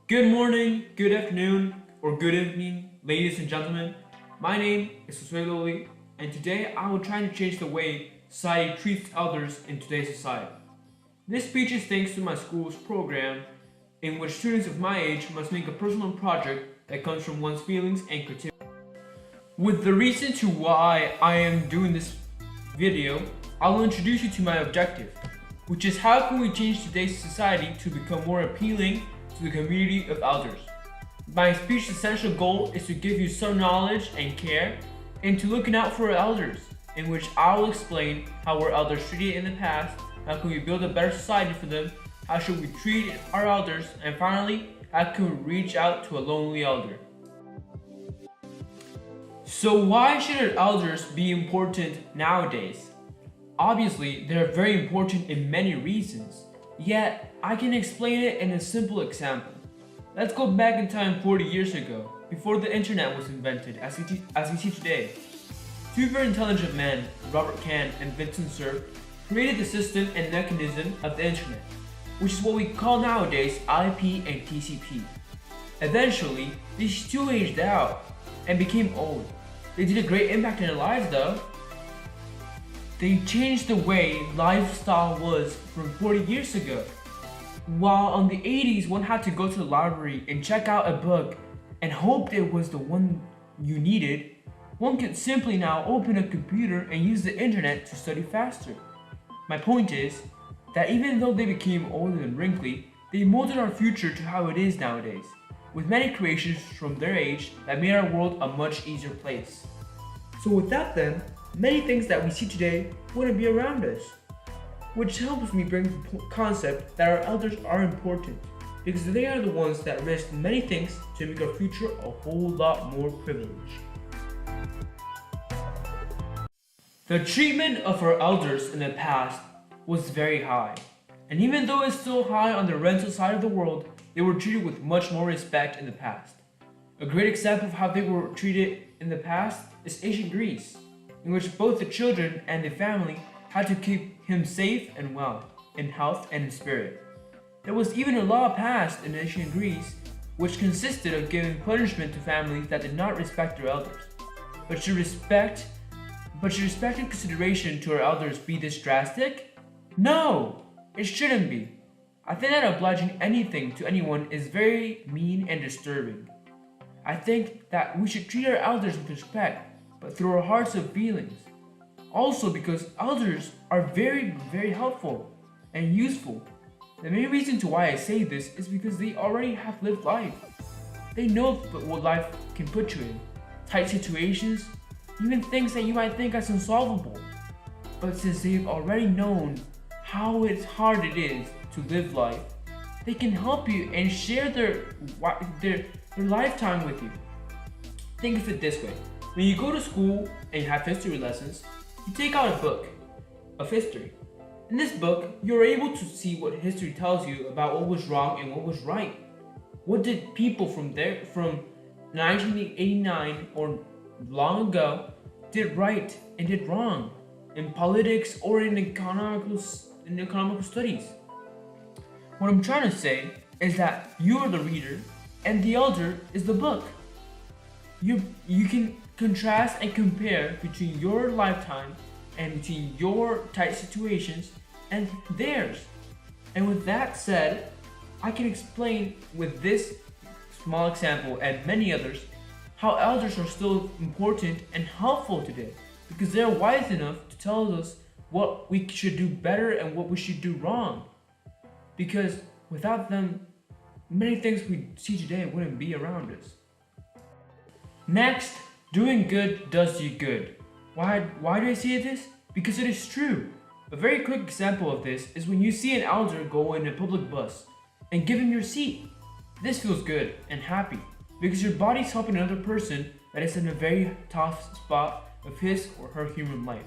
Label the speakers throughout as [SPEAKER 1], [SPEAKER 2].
[SPEAKER 1] Good morning, good afternoon, or good evening, ladies and gentlemen. My name is Josue Loli, and today I will try to change the way society treats others in today's society. This speech is thanks to my school's program, in which students of my age must make a personal project that comes from one's feelings and creativity. With the reason to why I am doing this video, I will introduce you to my objective, which is how can we change today's society to become more appealing to the community of elders. My speech's essential goal is to give you some knowledge and care into looking out for our elders, in which I will explain how our elders treated in the past, how can we build a better society for them, how should we treat our elders, and finally, how can we reach out to a lonely elder. So why should our elders be important nowadays? Obviously, they are very important in many reasons, yet I can explain it in a simple example. Let's go back in time 40 years ago, before the internet was invented as we see today. Two very intelligent men, Robert Kahn and Vincent Cerf, created the system and mechanism of the internet, which is what we call nowadays IP and TCP. Eventually, these two aged out and became old. They did a great impact in their lives though. They changed the way lifestyle was from 40 years ago. While on the 80s, one had to go to the library and check out a book and hope it was the one you needed, one could simply now open a computer and use the internet to study faster. My point is that even though they became old and wrinkly, they molded our future to how it is nowadays, with many creations from their age that made our world a much easier place. So without them, many things that we see today wouldn't be around us. Which helps me bring the concept that our elders are important, because they are the ones that risk many things to make our future a whole lot more privileged. The treatment of our elders in the past was very high, and even though it's still high on the rental side of the world, they were treated with much more respect in the past. A great example of how they were treated in the past is ancient Greece, in which both the children and the family had to keep him safe and well, in health and in spirit. There was even a law passed in ancient Greece which consisted of giving punishment to families that did not respect their elders. But should respect and consideration to our elders be this drastic? No, it shouldn't be. I think that obliging anything to anyone is very mean and disturbing. I think that we should treat our elders with respect, but through our hearts of feelings. Also because elders are very, very helpful and useful. The main reason to why I say this is because they already have lived life. They know what life can put you in. Tight situations, even things that you might think as unsolvable. But since they've already known how hard it is to live life, they can help you and share their lifetime with you. Think of it this way. When you go to school and you have history lessons, you take out a book of history. In this book, you're able to see what history tells you about what was wrong and what was right. What did people from 1989 or long ago did right and did wrong in politics or in economical studies. What I'm trying to say is that you are the reader and the elder is the book. You can contrast and compare between your lifetime and between your tight situations and theirs. And with that said, I can explain with this small example and many others how elders are still important and helpful today, because they're wise enough to tell us what we should do better and what we should do wrong. Because without them, many things we see today wouldn't be around us. Next, doing good does you good. Why do I say this? Because it is true. A very quick example of this is when you see an elder go in a public bus and give him your seat. This feels good and happy because your body's helping another person that is in a very tough spot of his or her human life.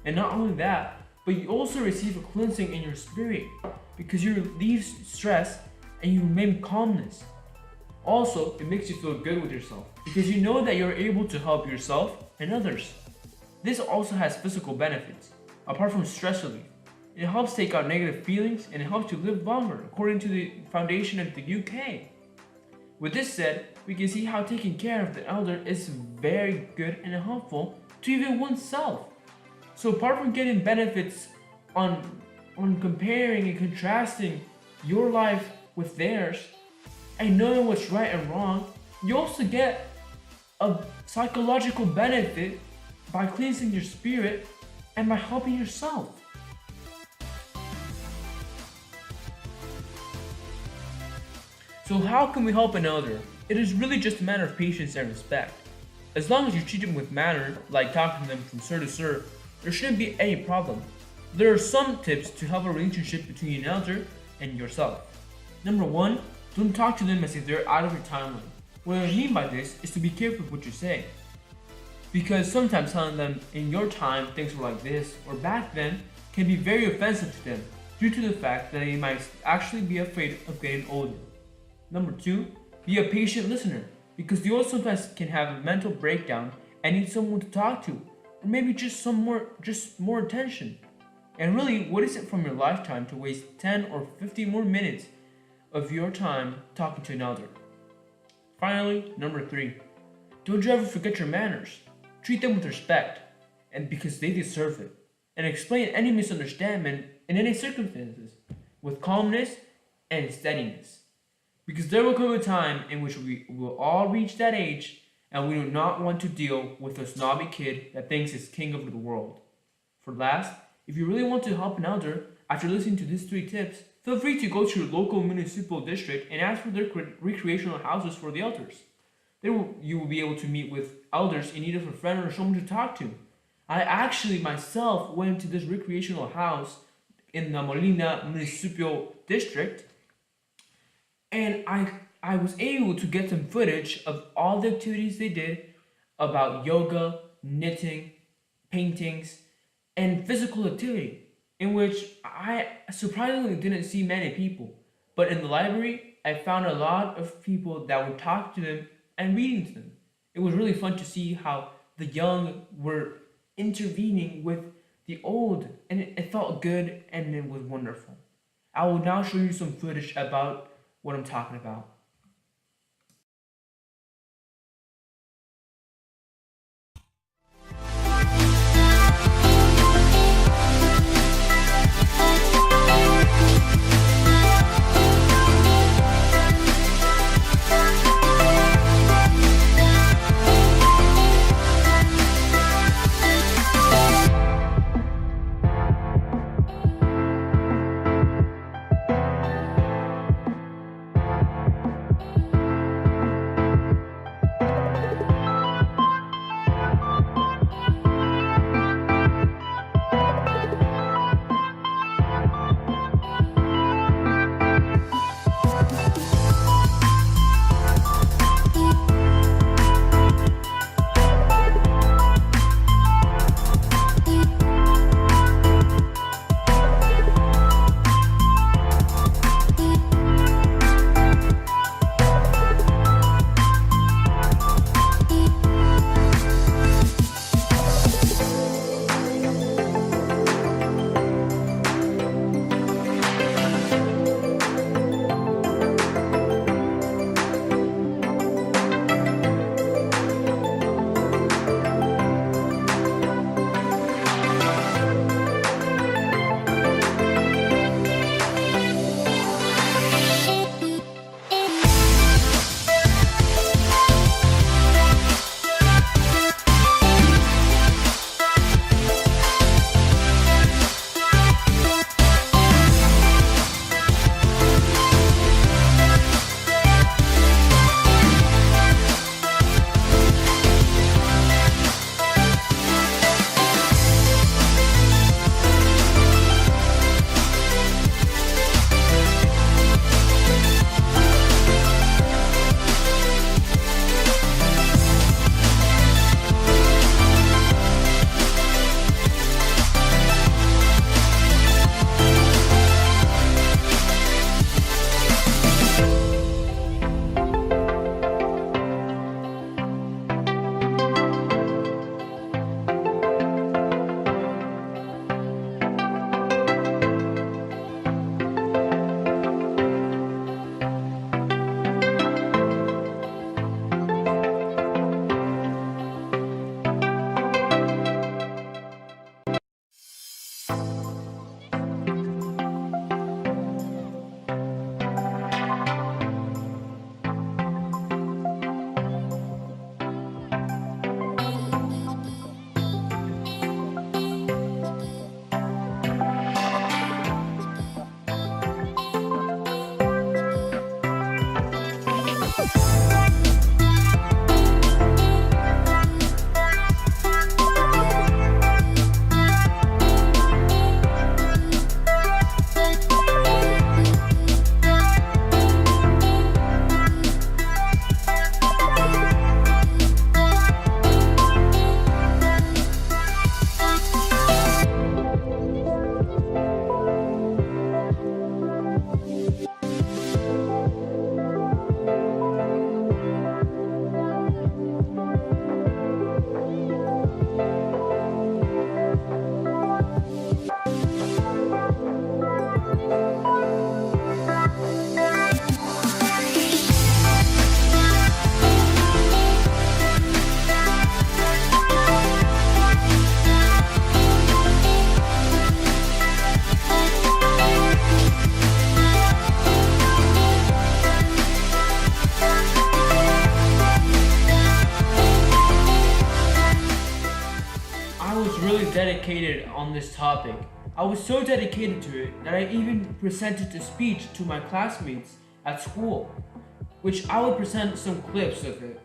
[SPEAKER 1] And not only that, but you also receive a cleansing in your spirit because you relieve stress and you remain calmness. Also, it makes you feel good with yourself because you know that you're able to help yourself and others. This also has physical benefits, apart from stress relief. It helps take out negative feelings and it helps you live longer, according to the foundation of the UK. With this said, we can see how taking care of the elder is very good and helpful to even oneself. So apart from getting benefits on comparing and contrasting your life with theirs and knowing what's right and wrong, you also get a psychological benefit by cleansing your spirit and by helping yourself. So how can we help an elder? It is really just a matter of patience and respect. As long as you treat them with manner, like talking to them from sir to sir, there shouldn't be any problem. There are some tips to help a relationship between an elder and yourself. Number 1, don't talk to them as if they're out of your timeline. What I mean by this is to be careful with what you say. Because sometimes telling them in your time things were like this or back then can be very offensive to them due to the fact that they might actually be afraid of getting older. Number 2, be a patient listener because they also sometimes can have a mental breakdown and need someone to talk to, or maybe just more attention. And really, what is it from your lifetime to waste 10 or 15 more minutes of your time talking to an elder? Finally, number 3, don't you ever forget your manners. Treat them with respect, and because they deserve it, and explain any misunderstanding in any circumstances with calmness and steadiness. Because there will come a time in which we will all reach that age, and we do not want to deal with a snobby kid that thinks he's king of the world. For last, if you really want to help an elder, after listening to these 3 tips, feel free to go to your local municipal district and ask for their recreational houses for the elders. There you will be able to meet with elders in need of a friend or someone to talk to. I actually myself went to this recreational house in the Molina municipal district, and I was able to get some footage of all the activities they did about yoga, knitting, paintings, and physical activity, in which I surprisingly didn't see many people. But in the library, I found a lot of people that would talk to them and reading to them. It was really fun to see how the young were intervening with the old, and it felt good and it was wonderful. I will now show you some footage about what I'm talking about. dedicated on this topic. I was so dedicated to it that I even presented a speech to my classmates at school, which I will present some clips of it.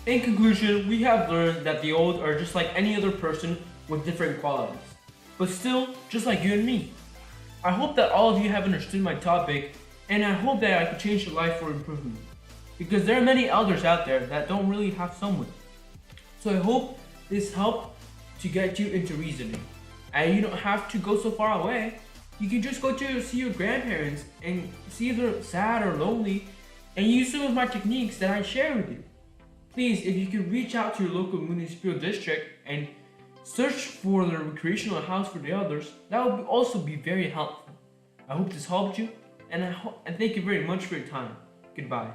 [SPEAKER 1] In conclusion, we have learned that the old are just like any other person with different qualities, but still just like you and me. I hope that all of you have understood my topic, and I hope that I could change your life for improvement. Because there are many elders out there that don't really have someone. So I hope this helped to get you into reasoning. And you don't have to go so far away. You can just go to see your grandparents and see if they're sad or lonely, and use some of my techniques that I share with you. Please, if you could reach out to your local municipal district and search for the recreational house for the elders, that would also be very helpful. I hope this helped you, and thank you very much for your time. Goodbye.